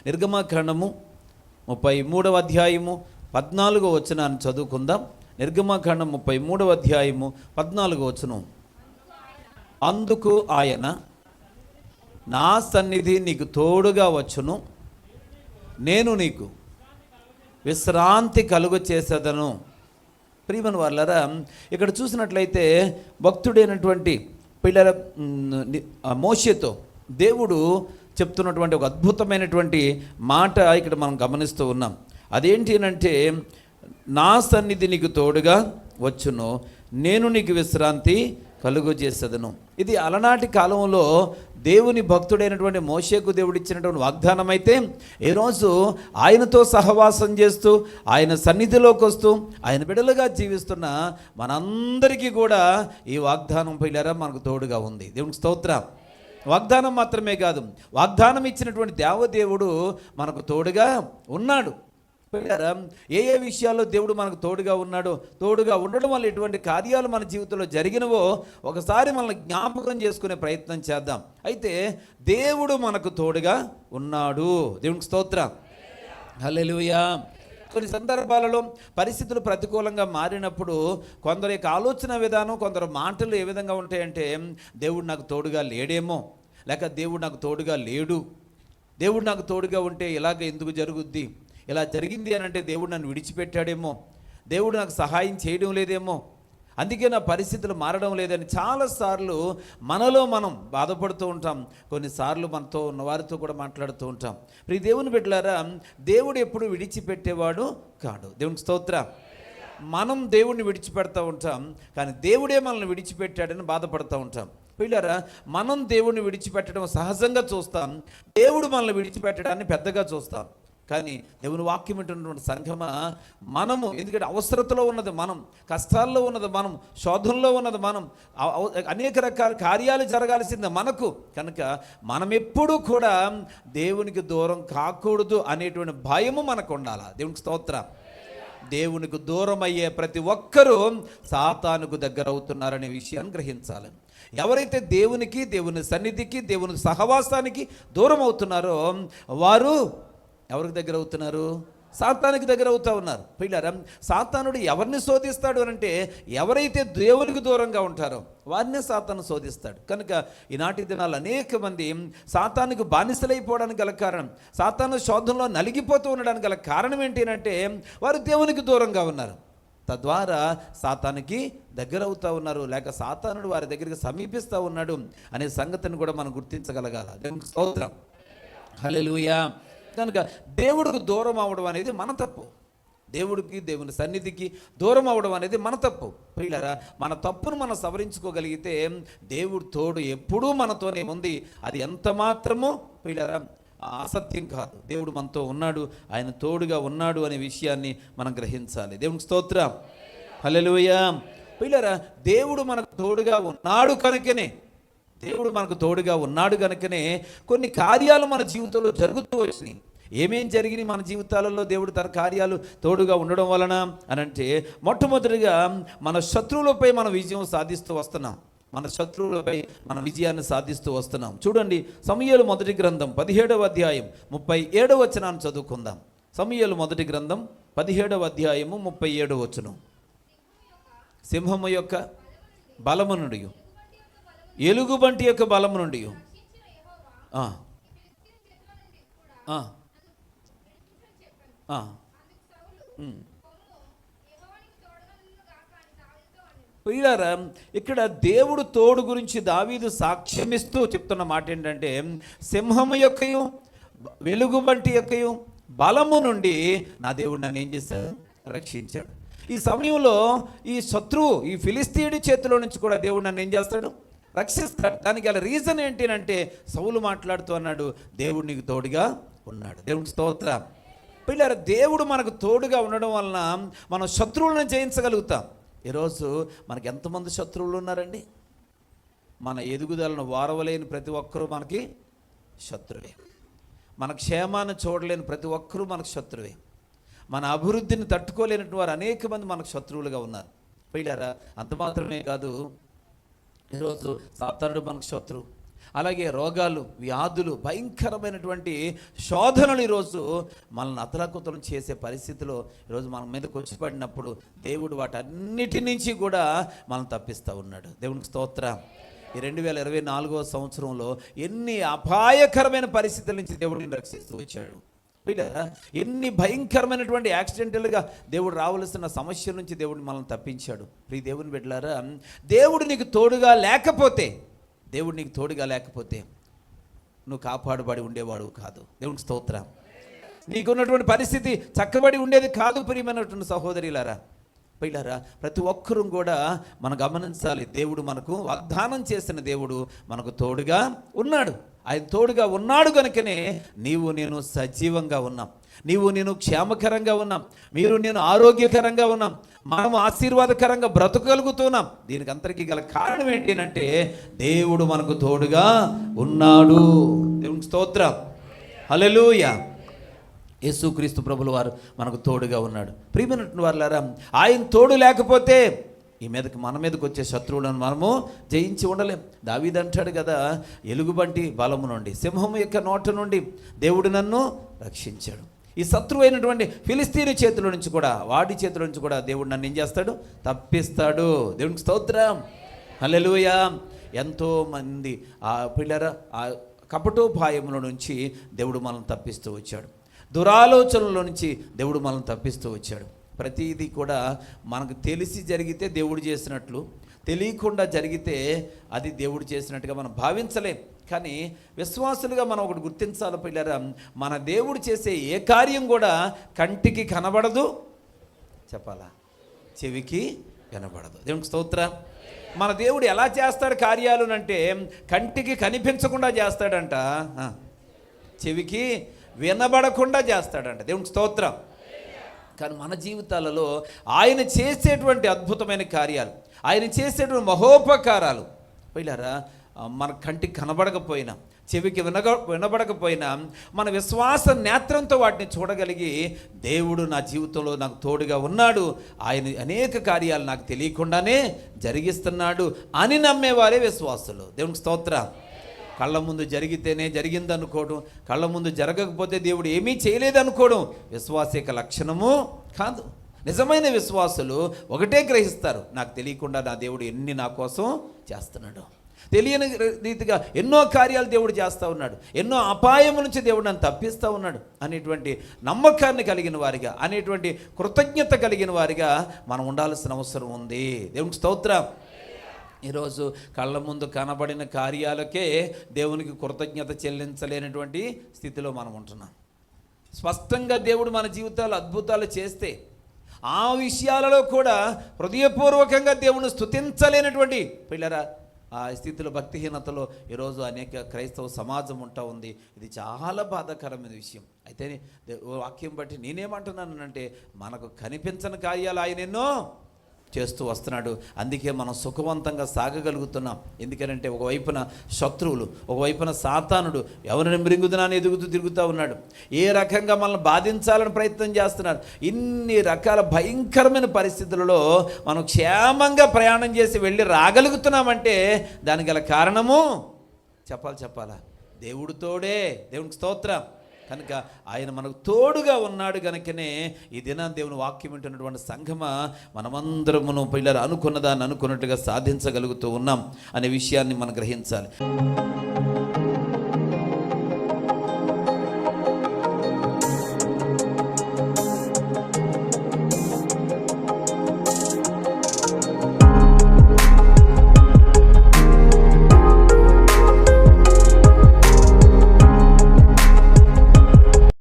నిర్గమకాండము 33వ అధ్యాయము 14వ వచనాన్ని చదువుకుందాం. నిర్గమకాండం 33వ అధ్యాయము 14వ వచనం. అందుకు ఆయన, నా సన్నిధి నీకు తోడుగా వచ్చును, నేను నీకు విశ్రాంతి కలుగ చేసేదను. ప్రియమైన వాళ్ళారా, ఇక్కడ చూసినట్లయితే భక్తుడైనటువంటి పిల్లల మోషేతో దేవుడు చెప్తున్నటువంటి ఒక అద్భుతమైనటువంటి మాట ఇక్కడ మనం గమనిస్తూ ఉన్నాం. అదేంటి అంటే, నా సన్నిధి నీకు తోడుగా వచ్చును, నేను నీకు విశ్రాంతి కలుగు చేసేదను. ఇది అలనాటి కాలంలో దేవుని భక్తుడైనటువంటి మోషేకు దేవుడు ఇచ్చినటువంటి వాగ్దానం అయితే, ఈరోజు ఆయనతో సహవాసం చేస్తూ ఆయన సన్నిధిలోకి వస్తూ ఆయన బిడ్డలుగా జీవిస్తున్న మనందరికీ కూడా ఈ వాగ్దానం పిల్లరా మనకు తోడుగా ఉంది. దేవునికి స్తోత్రం. వాగ్దానం మాత్రమే కాదు, వాగ్దానం ఇచ్చినటువంటి దేవదేవుడు మనకు తోడుగా ఉన్నాడు. ఏ ఏ విషయాల్లో దేవుడు మనకు తోడుగా ఉన్నాడో, తోడుగా ఉండడం వల్ల ఎటువంటి కార్యాలు మన జీవితంలో జరిగినవో ఒకసారి మనల్ని జ్ఞాపకం చేసుకునే ప్రయత్నం చేద్దాం. అయితే దేవుడు మనకు తోడుగా ఉన్నాడు. దేవునికి స్తోత్రం. హల్లెలూయా. కొన్ని సందర్భాలలో పరిస్థితులు ప్రతికూలంగా మారినప్పుడు కొందరి యొక్క ఆలోచన విధానం, కొందరు మాటలు ఏ విధంగా ఉంటాయంటే, దేవుడు నాకు తోడుగా లేడేమో, లేక దేవుడు నాకు తోడుగా లేడు, దేవుడు నాకు తోడుగా ఉంటే ఇలాగ ఎందుకు జరుగుద్ది, ఇలా జరిగింది అని అంటే దేవుడు నన్ను విడిచిపెట్టాడేమో, దేవుడు నాకు సహాయం చేయడం లేదేమో, అందుకే నా పరిస్థితులు మారడం లేదని చాలాసార్లు మనలో మనం బాధపడుతూ ఉంటాం. కొన్నిసార్లు మనతో ఉన్న వారితో కూడా మాట్లాడుతూ ఉంటాం. ప్రియ దేవుని బిడ్డలారా, దేవుడు ఎప్పుడు విడిచిపెట్టేవాడు కాడు. దేవునికి స్తోత్రం. మనం దేవుడిని విడిచిపెడతా ఉంటాం, కానీ దేవుడే మనల్ని విడిచిపెట్టాడని బాధపడుతూ ఉంటాం. పిల్లరా, మనం దేవుడిని విడిచిపెట్టడం సహజంగా చూస్తాం, దేవుడు మనల్ని విడిచిపెట్టడాన్ని పెద్దగా చూస్తాం. కానీ దేవుని వాక్యం వింటున్నటువంటి సంఘమా, మనము ఎందుకంటే అవసరతలో ఉన్నది మనం, కష్టాల్లో ఉన్నది మనం, శోధనలో ఉన్నది మనం, అనేక రకాల కార్యాలు జరగాల్సింది మనకు. కనుక మనం ఎప్పుడూ కూడా దేవునికి దూరం కాకూడదు అనేటువంటి భయము మనకు ఉండాలి. దేవునికి స్తోత్రం. దేవునికి దూరం అయ్యే ప్రతి ఒక్కరూ సాతానుకు దగ్గర అవుతున్నారనే విషయాన్ని గ్రహించాలి. ఎవరైతే దేవునికి, దేవుని సన్నిధికి, దేవుని సహవాసానికి దూరం అవుతున్నారో వారు ఎవరికి దగ్గర అవుతున్నారు? సాతానుకి దగ్గర అవుతూ ఉన్నారు. పిల్లరా, సాతానుడు ఎవరిని శోధిస్తాడు అనంటే, ఎవరైతే దేవునికి దూరంగా ఉంటారో వారినే సాతాను శోధిస్తాడు. కనుక ఈనాటి దినాలు అనేక మంది సాతానుకు బానిసలైపోవడానికి గల కారణం, సాతాను శోధనలో నలిగిపోతూ ఉండడానికి గల కారణం ఏంటి అంటే, వారు దేవునికి దూరంగా ఉన్నారు. తద్వారా సాతానుకి దగ్గర అవుతూ ఉన్నారు, లేక సాతానుడు వారి దగ్గరికి సమీపిస్తూ ఉన్నాడు అనే సంగతిని కూడా మనం గుర్తించగలగాలి. దేవునికి స్తోత్రం. హల్లెలూయా. కనుక దేవుడికి దూరం అవ్వడం అనేది మన తప్పు. దేవుడికి, దేవుని సన్నిధికి దూరం అవ్వడం అనేది మన తప్పు. ప్రియులారా, మన తప్పును మనం సవరించుకోగలిగితే దేవుడు తోడు ఎప్పుడూ మనతోనే ఉంది. అది ఎంత మాత్రమో ప్రియులారా అసత్యం కాదు. దేవుడు మనతో ఉన్నాడు, ఆయన తోడుగా ఉన్నాడు అనే విషయాన్ని మనం గ్రహించాలి. దేవునికి స్తోత్రం. హల్లెలూయా. ప్రియులారా, దేవుడు మనకు తోడుగా ఉన్నాడు కనుకనే, దేవుడు మనకు తోడుగా ఉన్నాడు కనుకనే కొన్ని కార్యాలు మన జీవితంలో జరుగుతూ వచ్చినాయి. ఏమేం జరిగినాయి మన జీవితాలలో దేవుడు తన కార్యాలు తోడుగా ఉండడం వలన అనంటే, మొట్టమొదటిగా మన శత్రువులపై మనం విజయం సాధిస్తూ వస్తున్నాం. మన శత్రువులపై మన విజయాన్ని సాధిస్తూ వస్తున్నాం. చూడండి, సమూయేలు మొదటి గ్రంథం 17వ అధ్యాయం 37వ వచనాన్ని చదువుకుందాం. సమూయేలు మొదటి గ్రంథం 17వ అధ్యాయము 37వ వచనం. సింహము యొక్క బలము నుండి, ఎలుగుబంటి యొక్క బలము నుండి ప్రియులారా, ఇక్కడ దేవుడు తోడు గురించి దావీదు సాక్ష్యమిస్తూ చెప్తున్న మాట ఏంటంటే, సింహము యొక్కయు వెలుగుబంటి యొక్కయు బలము నుండి నా దేవుడు నన్ను ఏం చేశాడు? రక్షించాడు. ఈ సమయంలో ఈ శత్రువు, ఈ ఫిలిస్తీయుడి చేతిలో నుంచి కూడా దేవుడు నన్ను ఏం చేస్తాడు? రక్షిస్తాడు. దానికి గల రీజన్ ఏంటి అంటే, సౌలు మాట్లాడుతూ అన్నాడు, దేవుడు నీకు తోడుగా ఉన్నాడు. దేవునికి స్తోత్రం. పిల్లలు, దేవుడు మనకు తోడుగా ఉండడం వలన మనం శత్రువులను జయించగలుగుతాం. ఈరోజు మనకి ఎంతమంది శత్రువులు ఉన్నారండి? మన ఎదుగుదలను వారవలేని ప్రతి ఒక్కరూ మనకి శత్రువే. మన క్షేమాన్ని చూడలేని ప్రతి ఒక్కరూ మనకు శత్రువే. మన అభివృద్ధిని తట్టుకోలేనటువంటి వారు అనేక మంది మనకు శత్రువులుగా ఉన్నారు. పిల్లరా, అంత మాత్రమే కాదు, ఈరోజు సాతానుడు మనకు శత్రువు. అలాగే రోగాలు, వ్యాధులు, భయంకరమైనటువంటి శోధనలు ఈరోజు మనల్ని అతలాకుతలం చేసే పరిస్థితిలో ఈరోజు మన మీదకి వచ్చి పడినప్పుడు దేవుడు వాటన్నిటి నుంచి కూడా మనం తప్పిస్తూ ఉన్నాడు. దేవునికి స్తోత్రం. ఈ 2024వ సంవత్సరంలో ఎన్ని అపాయకరమైన పరిస్థితుల నుంచి దేవుడిని రక్షిస్తూ వచ్చాడు. ఎన్ని భయంకరమైనటువంటి యాక్సిడెంటల్గా దేవుడు రావలసిన సమస్య నుంచి దేవుడు మనల్ని తప్పించాడు. ప్రియ దేవుని బిడ్డలారా, దేవుడు నీకు తోడుగా లేకపోతే నువ్వు కాపాడుబడి ఉండేవాడు కాదు. దేవునికి స్తోత్రం. నీకున్నటువంటి పరిస్థితి చక్కబడి ఉండేది కాదు. ప్రియమైనటువంటి సహోదరులారా, పిల్లారా, ప్రతి ఒక్కరూ కూడా మనం గమనించాలి. దేవుడు మనకు వాగ్దానం చేసిన దేవుడు మనకు తోడుగా ఉన్నాడు. ఆయన తోడుగా ఉన్నాడు కనుకనే నీవు నేను సజీవంగా ఉన్నాం, నీవు నేను క్షేమకరంగా ఉన్నాం, మీరు నేను ఆరోగ్యకరంగా ఉన్నాం, మనం ఆశీర్వాదకరంగా బ్రతకగలుగుతున్నాం. దీనికి అంతరికి గల కారణం ఏంటంటే దేవుడు మనకు తోడుగా ఉన్నాడు. దేవునికి స్తోత్రం. హల్లెలూయా. యేసుక్రీస్తు ప్రభుల వారు మనకు తోడుగా ఉన్నాడు. ప్రియమైనటువంటి వారులారా, ఆయన తోడు లేకపోతే మన మీదకి వచ్చే శత్రువులను మనము జయించి ఉండలేం. దావీదు అంటాడు కదా, ఎలుగుబంటి బలము నుండి, సింహము యొక్క నోట నుండి దేవుడు నన్ను రక్షించాడు. ఈ శత్రువు అయినటువంటి ఫిలిస్తీని చేతుల నుంచి కూడా, వాడి చేతుల నుంచి కూడా దేవుడు నన్ను ఏం చేస్తాడు? తప్పిస్తాడు. దేవునికి స్తోత్రం. హల్లెలూయా. ఎంతోమంది పిల్లర కపటోపాయముల నుంచి దేవుడు మనల్ని తప్పిస్తూ వచ్చాడు. దురాలోచనల నుంచి దేవుడు మనల్ని తప్పిస్తూ వచ్చాడు. ప్రతిదీ కూడా మనకు తెలిసి జరిగితే దేవుడు చేసినట్లు, తెలియకుండా జరిగితే అది దేవుడు చేసినట్టుగా మనం భావించలేం. కానీ విశ్వాసులుగా మనం ఒకటి గుర్తించాలి పిల్లరా, మన దేవుడు చేసే ఏ కార్యం కూడా కంటికి కనబడదు, చెప్పాలా, చెవికి కనబడదు. దేవునికి స్తోత్రం. మన దేవుడు ఎలా చేస్తాడు కార్యాలు అంటే కంటికి కనిపించకుండా చేస్తాడంట, చెవికి వినబడకుండా చేస్తాడంట. దేవునికి స్తోత్రం. కానీ మన జీవితాలలో ఆయన చేసేటువంటి అద్భుతమైన కార్యాలు, ఆయన చేసేటువంటి మహోపకారాలు పిల్లరా, మన కంటికి కనబడకపోయినా, చెవికి వినబడకపోయినా మన విశ్వాస నేత్రంతో వాటిని చూడగలిగి దేవుడు నా జీవితంలో నాకు తోడుగా ఉన్నాడు, ఆయన అనేక కార్యాలు నాకు తెలియకుండానే జరిగిస్తున్నాడు అని నమ్మేవారే విశ్వాసులు. దేవునికి స్తోత్రం. కళ్ళ ముందు జరిగితేనే జరిగిందనుకోవడం, కళ్ళ ముందు జరగకపోతే దేవుడు ఏమీ చేయలేదనుకోవడం విశ్వాసిక లక్షణము కాదు. నిజమైన విశ్వాసులు ఒకటే గ్రహిస్తారు, నాకు తెలియకుండా నా దేవుడు ఎన్ని నా కోసం చేస్తున్నాడు, తెలియని రీతిగా ఎన్నో కార్యాలు దేవుడు చేస్తూ ఉన్నాడు, ఎన్నో అపాయం నుంచి దేవుడు నన్ను తప్పిస్తూ ఉన్నాడు అనేటువంటి నమ్మకాన్ని కలిగిన వారిగా, అనేటువంటి కృతజ్ఞత కలిగిన వారిగా మనం ఉండాల్సిన అవసరం ఉంది. దేవునికి స్తోత్రం. ఈరోజు కళ్ళ ముందు కనబడిన కార్యాలకే దేవునికి కృతజ్ఞత చెల్లించలేనటువంటి స్థితిలో మనం ఉంటున్నాం. స్పష్టంగా దేవుడు మన జీవితాలు అద్భుతాలు చేస్తే ఆ విషయాలలో కూడా హృదయపూర్వకంగా దేవుని స్తుతించలేనటువంటి పిల్లరా ఆ స్థితిలో, భక్తిహీనతలో ఈరోజు అనేక క్రైస్తవ సమాజం ఉంటా ఉంది. ఇది చాలా బాధాకరమైన విషయం. అయితే వాక్యం బట్టి నేనేమంటున్నానంటే మనకు కనిపించని కార్యాలు ఆయన ఎన్నో చేస్తూ వస్తున్నాడు. అందుకే మనం సుఖవంతంగా సాగగలుగుతున్నాం. ఎందుకంటే ఒకవైపున శత్రువులు, ఒకవైపున సాతానుడు ఎవరిని మృంగుదనాన్ని ఎదుగుతూ తిరుగుతూ ఉన్నాడు, ఏ రకంగా మనల్ని బాధించాలని ప్రయత్నం చేస్తున్నారు. ఇన్ని రకాల భయంకరమైన పరిస్థితులలో మనం క్షేమంగా ప్రయాణం చేసి వెళ్ళి రాగలుగుతున్నామంటే దానికి గల కారణము చెప్పాలా, దేవుడు తోడే. దేవునికి స్తోత్రం. కనుక ఆయన మనకు తోడుగా ఉన్నాడు కనుకనే ఈ దినం దేవుని వాక్యం వింటున్నటువంటి సంఘమా మనమందరమును పిల్లలు అనుకున్నదాన్ని అనుకున్నట్టుగా సాధించగలుగుతూ ఉన్నాం అనే విషయాన్ని మనం గ్రహించాలి.